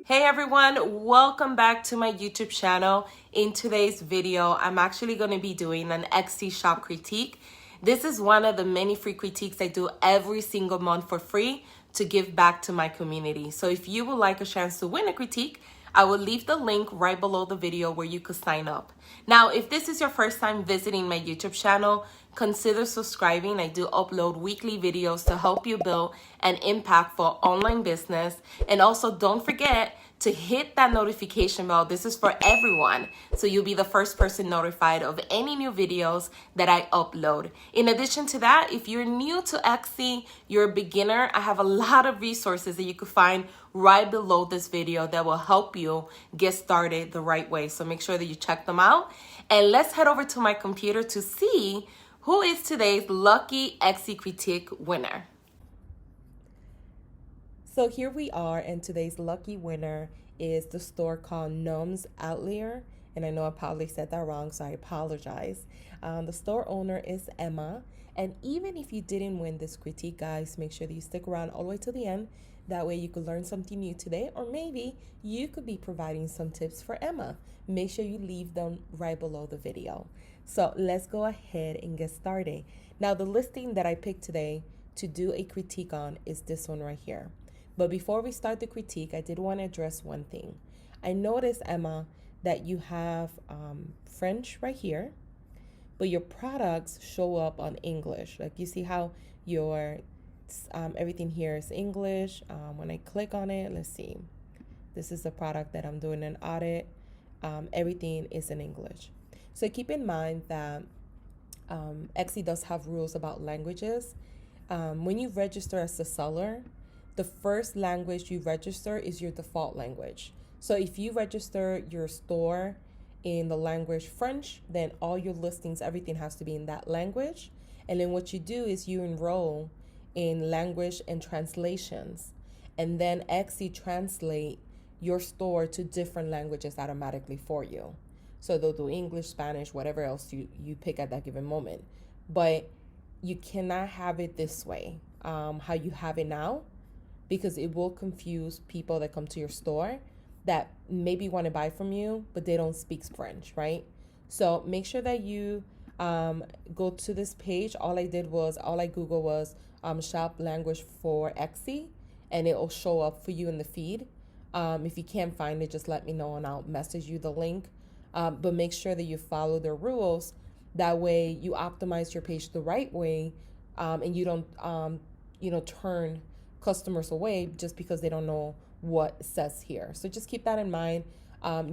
Hey everyone, welcome back to my YouTube channel. In today's video, I'm actually going to be doing an Etsy shop critique. This is one of the many free critiques I do every single month for free to give back to my community. So if you would like a chance to win a critique, I will leave the link right below the video where you could sign up. Now, if this is your first time visiting my YouTube channel, consider subscribing. I do upload weekly videos to help you build an impactful online business. And also don't forget to hit that notification bell. This is for everyone, so you'll be the first person notified of any new videos that I upload. In addition to that, if you're new to Etsy, you're a beginner, I have a lot of resources that you can find right below this video that will help you get started the right way. So make sure that you check them out. And let's head over to my computer to see who is today's lucky Etsy critique winner. So here we are, and today's lucky winner is the store called Noms Outlier. And I know I probably said that wrong, so I apologize. The store owner is Emma. And even if you didn't win this critique, guys, make sure that you stick around all the way to the end. That way you could learn something new today, or maybe you could be providing some tips for Emma. Make sure you leave them right below the video. So let's go ahead and get started. Now, the listing that I picked today to do a critique on is this one right here. But before we start the critique, I did want to address one thing. I noticed, Emma, that you have French right here, but your products show up on English. Like, you see how your everything here is English. When I click on it, let's see. This is the product that I'm doing an audit. Everything is in English. So keep in mind that Etsy does have rules about languages. When you register as a seller, the first language you register is your default language. So if you register your store in the language French, then all your listings, everything has to be in that language. And then what you do is you enroll in language and translations. And then Etsy translate your store to different languages automatically for you. So they'll do English, Spanish, whatever else you pick at that given moment. But you cannot have it this way, how you have it now, because it will confuse people that come to your store that maybe want to buy from you, but they don't speak French, right? So make sure that you go to this page. All I Googled was shop language for Etsy, and it will show up for you in the feed. If you can't find it, just let me know and I'll message you the link. But make sure that you follow the rules. That way you optimize your page the right way, and you don't turn customers away just because they don't know what it says here. So just keep that in mind.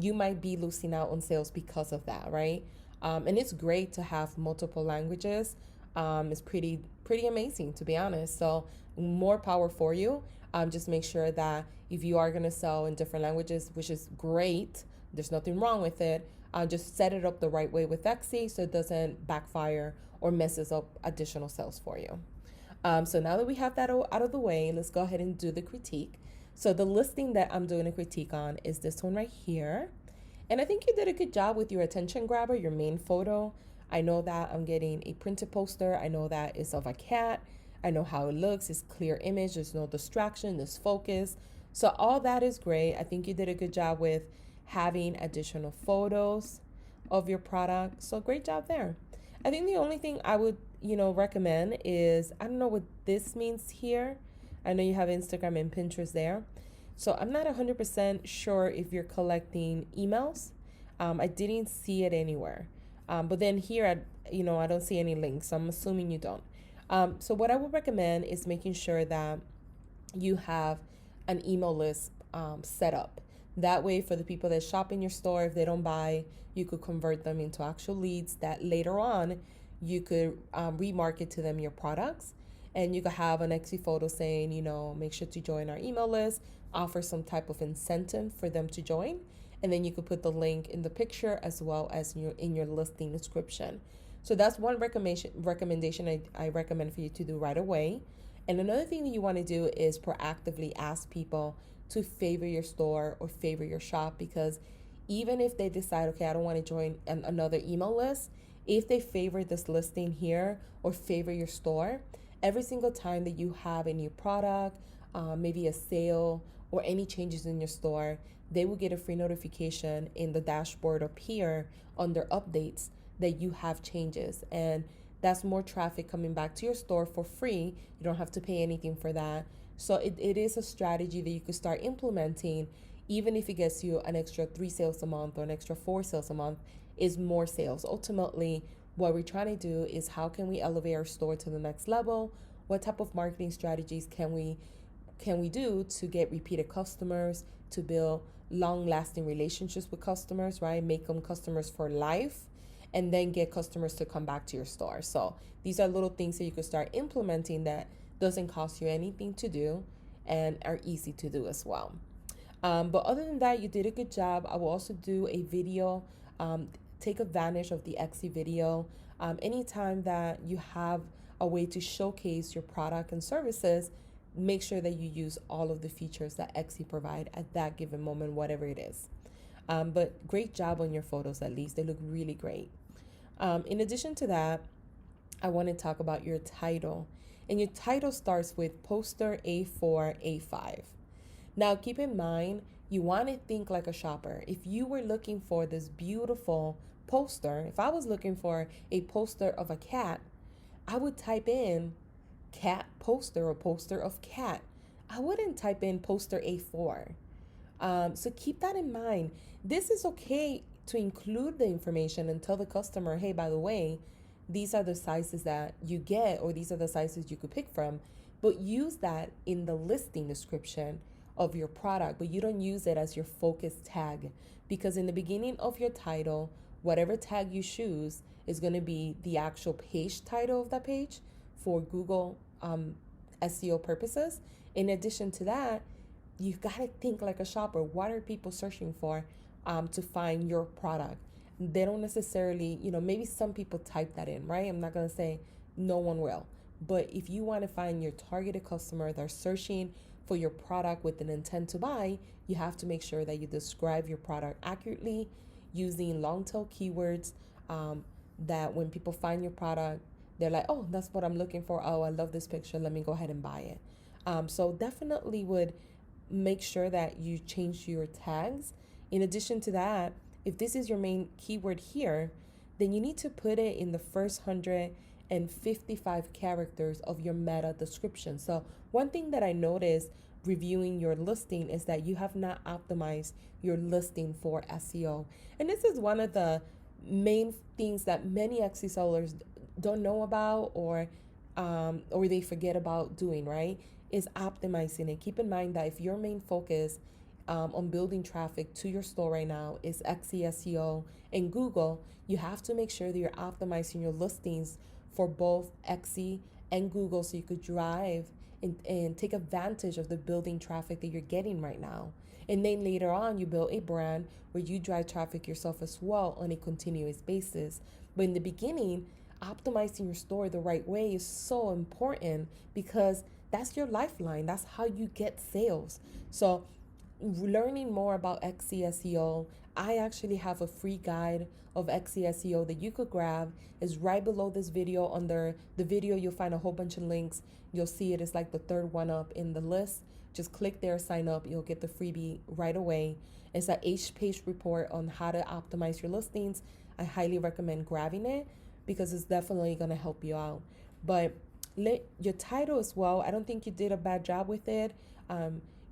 You might be losing out on sales because of that, right? And it's great to have multiple languages. It's pretty amazing, to be honest. So more power for you. Just make sure that if you are going to sell in different languages, which is great, there's nothing wrong with it. Just set it up the right way with Etsy so it doesn't backfire or messes up additional sales for you. So now that we have that out of the way, let's go ahead and do the critique. So the listing that I'm doing a critique on is this one right here. And I think you did a good job with your attention grabber, your main photo. I know that I'm getting a printed poster. I know that it's of a cat. I know how it looks. It's clear image. There's no distraction. There's focus. So all that is great. I think you did a good job with having additional photos of your product. So great job there. I think the only thing I would recommend is, I don't know what this means here. I know you have Instagram and Pinterest there. So I'm not 100% sure if you're collecting emails. I didn't see it anywhere. But then here, I don't see any links. So I'm assuming you don't. So what I would recommend is making sure that you have an email list set up. That way, for the people that shop in your store, if they don't buy, you could convert them into actual leads that later on you could remarket to them your products. And you could have an Etsy photo saying, make sure to join our email list, offer some type of incentive for them to join. And then you could put the link in the picture as well as in your listing description. So that's one recommendation I recommend for you to do right away. And another thing that you want to do is proactively ask people to favor your store or favor your shop, because even if they decide, okay, I don't want to join another email list, if they favor this listing here or favor your store, every single time that you have a new product, maybe a sale or any changes in your store, they will get a free notification in the dashboard up here under updates that you have changes. And that's more traffic coming back to your store for free. You don't have to pay anything for that. So it is a strategy that you could start implementing, even if it gets you an extra 3 sales a month or an extra 4 sales a month, is more sales. Ultimately, what we're trying to do is how can we elevate our store to the next level? What type of marketing strategies can we do to get repeated customers, to build long-lasting relationships with customers, right? Make them customers for life, and then get customers to come back to your store. So these are little things that you could start implementing that doesn't cost you anything to do and are easy to do as well. But other than that, you did a good job. I will also do a video. Take advantage of the Etsy video. Anytime that you have a way to showcase your product and services, make sure that you use all of the features that Etsy provide at that given moment, whatever it is. But great job on your photos, at least. They look really great. In addition to that, I want to talk about your title. And your title starts with poster A4, A5. Now, keep in mind, you want to think like a shopper. If you were looking for this beautiful poster, if I was looking for a poster of a cat, I would type in cat poster or poster of cat. I wouldn't type in poster A4. So keep that in mind. This is okay to include the information and tell the customer, hey, by the way, these are the sizes that you get, or these are the sizes you could pick from. But use that in the listing description of your product, but you don't use it as your focus tag, because in the beginning of your title, whatever tag you choose is going to be the actual page title of that page for Google SEO purposes. In addition to that, you got to think like a shopper. What are people searching for to find your product? They don't necessarily, maybe some people type that in, right? I'm not going to say no one will. But if you want to find your targeted customer that are searching for your product with an intent to buy, you have to make sure that you describe your product accurately using long tail keywords, that when people find your product, they're like, oh, that's what I'm looking for. Oh, I love this picture. Let me go ahead and buy it. So definitely would make sure that you change your tags. In addition to that, if this is your main keyword here, then you need to put it in the first 155 characters of your meta description. So one thing that I noticed reviewing your listing is that you have not optimized your listing for SEO. And this is one of the main things that many Etsy sellers don't know about, or they forget about doing, right? Is optimizing it. Keep in mind that if your main focus on building traffic to your store right now is Etsy SEO and Google, you have to make sure that you're optimizing your listings for both Etsy and Google, so you could drive and take advantage of the building traffic that you're getting right now. And then later on, you build a brand where you drive traffic yourself as well on a continuous basis. But in the beginning, optimizing your store the right way is so important, because that's your lifeline. That's how you get sales. So learning more about Etsy SEO, I actually have a free guide of Etsy SEO that you could grab. Is right below this video. Under the video, you'll find a whole bunch of links. You'll see it is like the third one up in the list. Just click there, sign up. You'll get the freebie right away. It's an 8-page report on how to optimize your listings. I highly recommend grabbing it because it's definitely going to help you out. But your title as well, I don't think you did a bad job with it.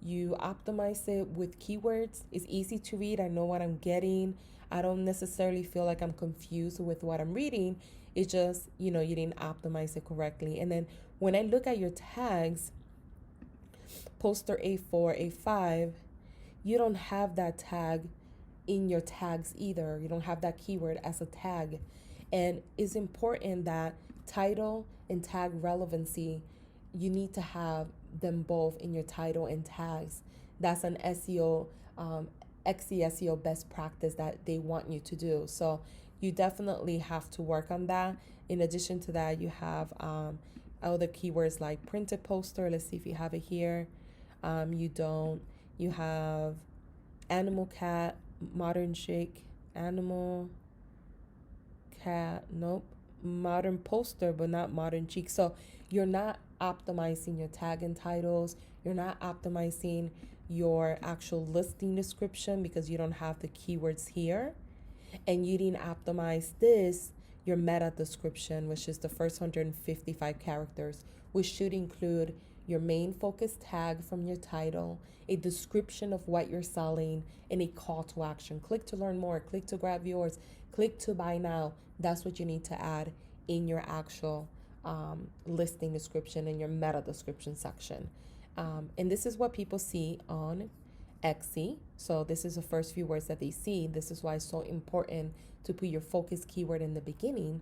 You optimize it with keywords. It's easy to read. I know what I'm getting. I don't necessarily feel like I'm confused with what I'm reading. It's just, you didn't optimize it correctly. And then when I look at your tags, poster A4, A5, you don't have that tag in your tags either. You don't have that keyword as a tag. And it's important that title and tag relevancy, you need to have them both in your title and tags. That's an SEO, Etsy SEO best practice that they want you to do. So you definitely have to work on that. In addition to that, you have other keywords like printed poster. Let's see if you have it here. You don't. You have animal cat, modern chic, animal cat, nope. Modern poster, but not modern chic. So you're not optimizing your tag and titles. You're not optimizing your actual listing description because you don't have the keywords here. And you didn't optimize this, your meta description, which is the first 155 characters, which should include your main focus tag from your title, a description of what you're selling, and a call to action. Click to learn more, click to grab yours, click to buy now. That's what you need to add in your actual listing description in your meta description section. And this is what people see on Etsy. So this is the first few words that they see. This is why it's so important to put your focus keyword in the beginning.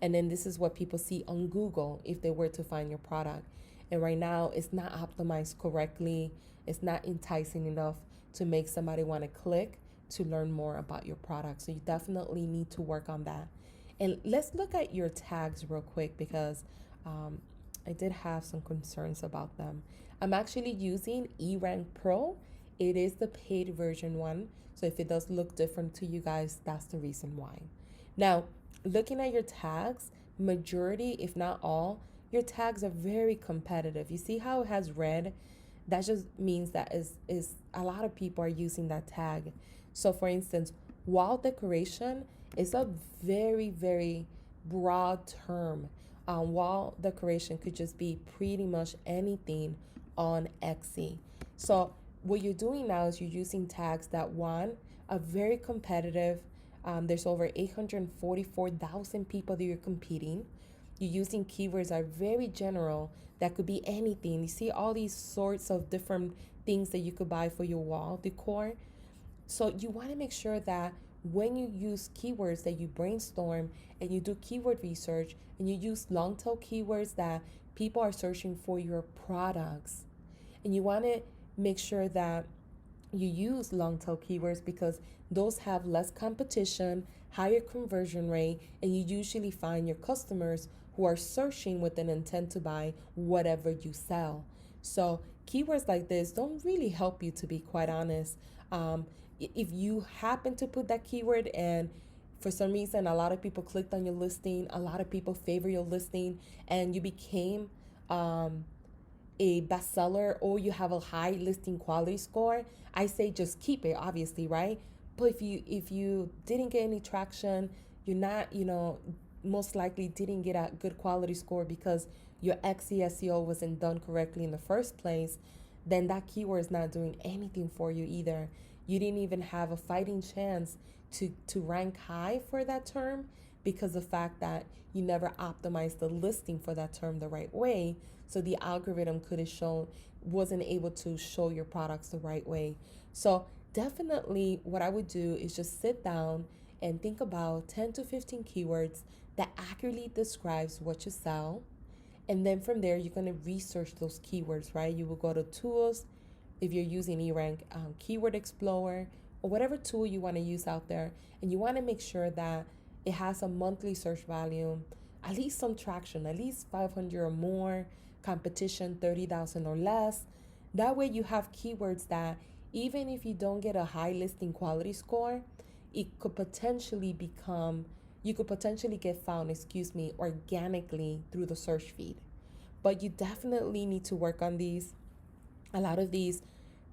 And then this is what people see on Google if they were to find your product. And right now it's not optimized correctly. It's not enticing enough to make somebody want to click to learn more about your product. So you definitely need to work on that. And let's look at your tags real quick because I did have some concerns about them. I'm actually using eRank Pro. It is the paid version one. So if it does look different to you guys, that's the reason why. Now, looking at your tags, majority, if not all, your tags are very competitive. You see how it has red? That just means that is a lot of people are using that tag. So for instance, wall decoration is a very, very broad term. Wall decoration could just be pretty much anything on Etsy. So what you're doing now is you're using tags that one are very competitive. There's over 844,000 people that you're competing. You're using keywords that are very general that could be anything. You see all these sorts of different things that you could buy for your wall decor. So you want to make sure that when you use keywords that you brainstorm and you do keyword research and you use long tail keywords that people are searching for your products. And you want to make sure that you use long tail keywords because those have less competition, higher conversion rate, and you usually find your customers who are searching with an intent to buy whatever you sell. So keywords like this don't really help you, to be quite honest. If you happen to put that keyword and for some reason a lot of people clicked on your listing, a lot of people favor your listing, and you became a bestseller or you have a high listing quality score, I say just keep it, obviously, right? But if you didn't get any traction, you're not, most likely didn't get a good quality score because your SEO wasn't done correctly in the first place, then that keyword is not doing anything for you either. You didn't even have a fighting chance to rank high for that term because of the fact that you never optimized the listing for that term the right way. So the algorithm could have wasn't able to show your products the right way. So definitely what I would do is just sit down and think about 10 to 15 keywords that accurately describes what you sell. And then from there, you're going to research those keywords, right? You will go to tools if you're using eRank, Keyword Explorer, or whatever tool you want to use out there. And you want to make sure that it has a monthly search volume, at least some traction, at least 500 or more, competition 30,000 or less. That way you have keywords that even if you don't get a high listing quality score, it could potentially you could potentially get found, organically through the search feed. But you definitely need to work on these. A lot of these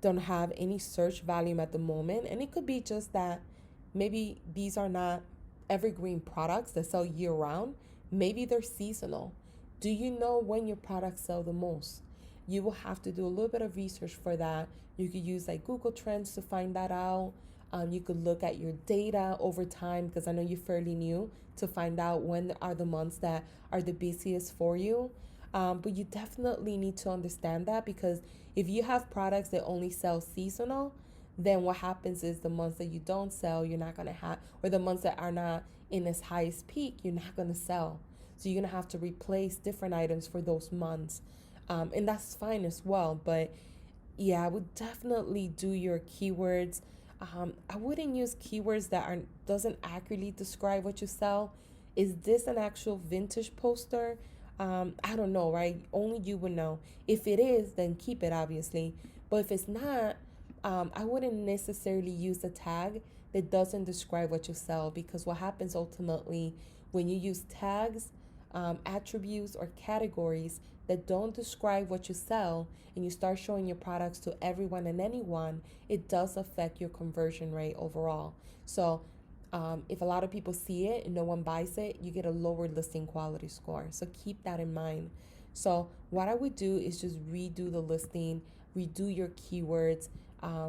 don't have any search volume at the moment, and it could be just that maybe these are not evergreen products that sell year round. Maybe they're seasonal. Do you know when your products sell the most? You will have to do a little bit of research for that. You could use like Google Trends to find that out. You could look at your data over time because I know you're fairly new to find out when are the months that are the busiest for you. But you definitely need to understand that because if you have products that only sell seasonal, then what happens is the months that you don't sell, you're not going to have, or the months that are not in its highest peak, you're not going to sell. So you're going to have to replace different items for those months. And that's fine as well. But yeah, I would definitely do your keywords. I wouldn't use keywords that doesn't accurately describe what you sell. Is this an actual vintage poster? I don't know, right? Only you would know. If it is, then keep it, obviously. But if it's not, I wouldn't necessarily use a tag that doesn't describe what you sell because what happens ultimately when you use tags, attributes, or categories that don't describe what you sell and you start showing your products to everyone and anyone, it does affect your conversion rate overall. So if a lot of people see it and no one buys it, you get a lower listing quality score. So keep that in mind. So what I would do is just redo the listing, redo your keywords.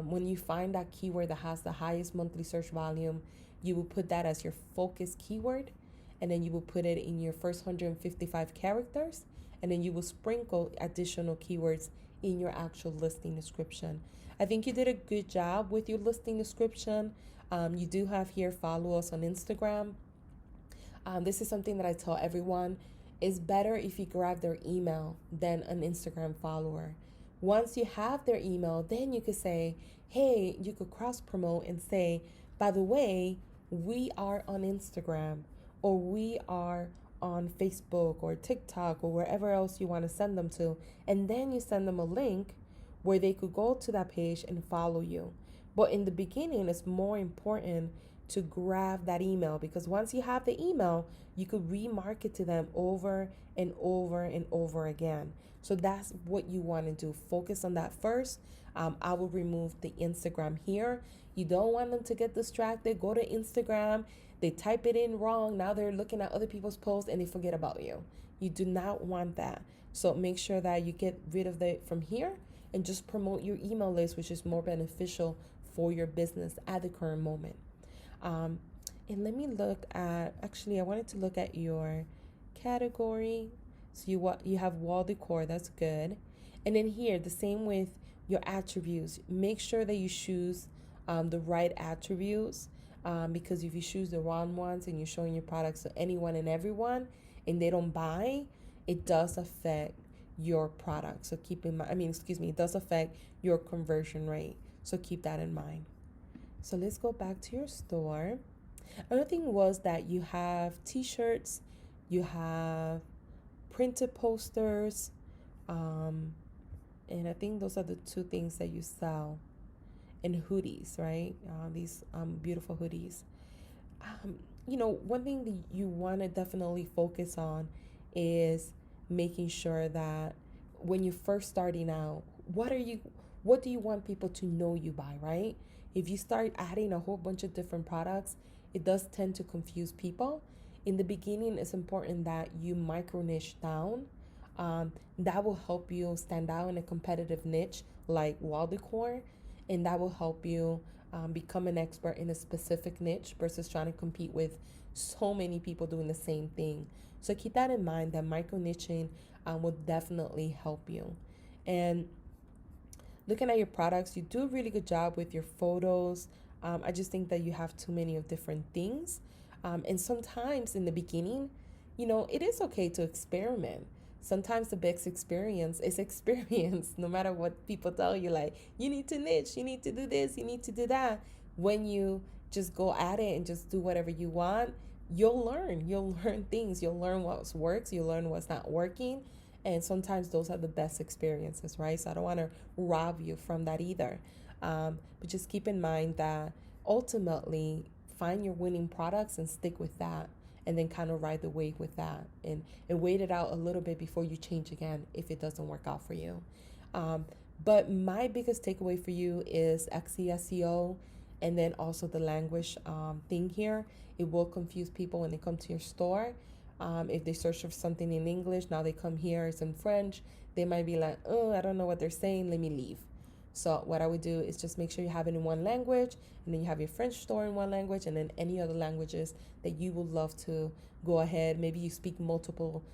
When you find that keyword that has the highest monthly search volume, you will put that as your focus keyword, and then you will put it in your first 155 characters, and then you will sprinkle additional keywords in your actual listing description. I think you did a good job with your listing description. You do have here follow us on Instagram. This is something that I tell everyone. It's better if you grab their email than an Instagram follower. Once you have their email, then you could say, hey, you could cross promote and say, by the way, we are on Instagram, or we are on Facebook or TikTok or wherever else you want to send them to. And then you send them a link where they could go to that page and follow you. But in the beginning, it's more important to grab that email, because once you have the email, you could remarket to them over and over and over again. So that's what you want to do. Focus on that first. I will remove the Instagram here. You don't want them to get distracted. Go to Instagram. They type it in wrong. Now they're looking at other people's posts and they forget about you. You do not want that. So make sure that you get rid of it from here and just promote your email list, which is more beneficial for your business at the current moment. And let me look at, actually, I wanted to look at your category. So you have wall decor, that's good. And then here, the same with your attributes. Make sure that you choose the right attributes, because if you choose the wrong ones and you're showing your products to anyone and everyone and they don't buy, it does affect your product. So keep in mind, it does affect your conversion rate. So keep that in mind. So let's go back to your store. Another thing was that you have t-shirts, you have printed posters, and I think those are the two things that you sell, and hoodies, right? These beautiful hoodies. One thing that you want to definitely focus on is making sure that when you're first starting out, what do you want people to know you by, right? If you start adding a whole bunch of different products, it does tend to confuse people. In the beginning, it's important that you micro niche down. That will help you stand out in a competitive niche like wall decor, and that will help you become an expert in a specific niche versus trying to compete with so many people doing the same thing. So keep that in mind, that micro niching will definitely help you. And looking at your products, you do a really good job with your photos. I just think that you have too many of different things. And sometimes in the beginning, it is okay to experiment. Sometimes the best experience is experience, no matter what people tell you, like, you need to niche, you need to do this, you need to do that. When you just go at it and just do whatever you want, you'll learn things. You'll learn what works, you'll learn what's not working. And sometimes those are the best experiences, right? So I don't want to rob you from that either. But just keep in mind that ultimately, find your winning products and stick with that, and then kind of ride the wave with that, and wait it out a little bit before you change again if it doesn't work out for you. But my biggest takeaway for you is SEO, and then also the language thing here. It will confuse people when they come to your store. If they search for something in English, now they come here, it's in French. They might be like, oh, I don't know what they're saying, let me leave. So what I would do is just make sure you have it in one language, and then you have your French store in one language, and then any other languages that you would love to go ahead. Maybe you speak multiple,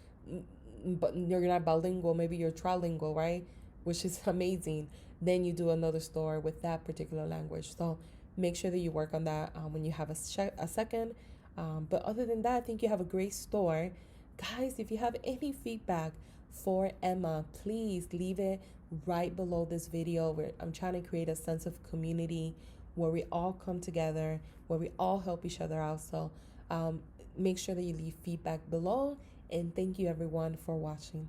but you're not bilingual, maybe you're trilingual, right? Which is amazing. Then you do another store with that particular language. So make sure that you work on that when you have a second. But other than that, I think you have a great store. Guys, if you have any feedback for Emma, please leave it right below this video, where I'm trying to create a sense of community where we all come together, where we all help each other out. So make sure that you leave feedback below, and thank you everyone for watching.